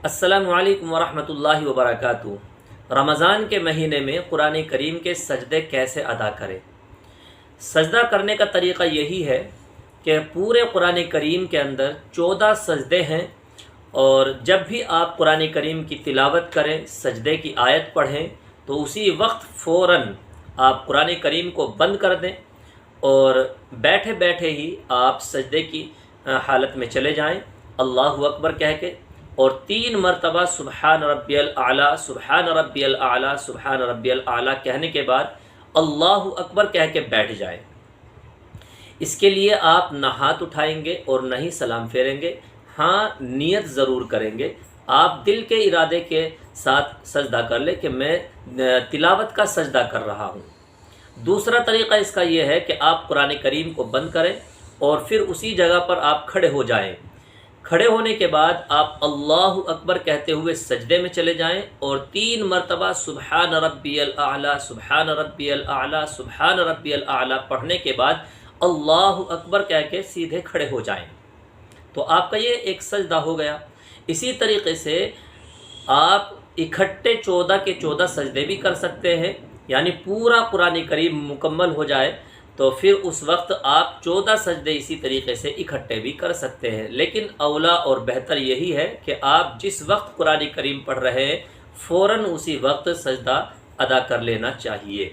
السلام علیکم ورحمۃ اللہ وبرکاتہ۔ رمضان کے مہینے میں قرآن کریم کے سجدے کیسے ادا کریں؟ سجدہ کرنے کا طریقہ یہی ہے کہ پورے قرآن کریم کے اندر 14 سجدے ہیں، اور جب بھی آپ قرآن کریم کی تلاوت کریں، سجدے کی آیت پڑھیں، تو اسی وقت فوراً آپ قرآن کریم کو بند کر دیں اور بیٹھے بیٹھے ہی آپ سجدے کی حالت میں چلے جائیں، اللہ اکبر کہہ کے، اور 3 مرتبہ سبحان ربی الاعلیٰ سبحان ربی الاعلیٰ سبحان ربی الاعلیٰ کہنے کے بعد اللہ اکبر کہہ کے بیٹھ جائیں۔ اس کے لیے آپ نہ ہاتھ اٹھائیں گے اور نہ ہی سلام پھیریں گے، ہاں نیت ضرور کریں گے۔ آپ دل کے ارادے کے ساتھ سجدہ کر لیں کہ میں تلاوت کا سجدہ کر رہا ہوں۔ دوسرا طریقہ اس کا یہ ہے کہ آپ قرآن کریم کو بند کریں اور پھر اسی جگہ پر آپ کھڑے ہو جائیں۔ کھڑے ہونے کے بعد آپ اللہ اکبر کہتے ہوئے سجدے میں چلے جائیں اور 3 مرتبہ سبحان ربی الاعلیٰ سبحان ربی الاعلیٰ سبحان ربی الاعلیٰ پڑھنے کے بعد اللہ اکبر کہہ کے سیدھے کھڑے ہو جائیں، تو آپ کا یہ ایک سجدہ ہو گیا۔ اسی طریقے سے آپ اکٹھے 14 کے 14 سجدے بھی کر سکتے ہیں، یعنی پورا قرآن کریم مکمل ہو جائے تو پھر اس وقت آپ 14 سجدے اسی طریقے سے اکٹھے بھی کر سکتے ہیں، لیکن اولا اور بہتر یہی ہے کہ آپ جس وقت قرآن کریم پڑھ رہے ہیں فوراً اسی وقت سجدہ ادا کر لینا چاہیے۔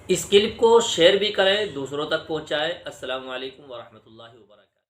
اس کلپ کو شیئر بھی کریں، دوسروں تک پہنچائیں۔ السلام علیکم ورحمۃ اللہ وبرکاتہ۔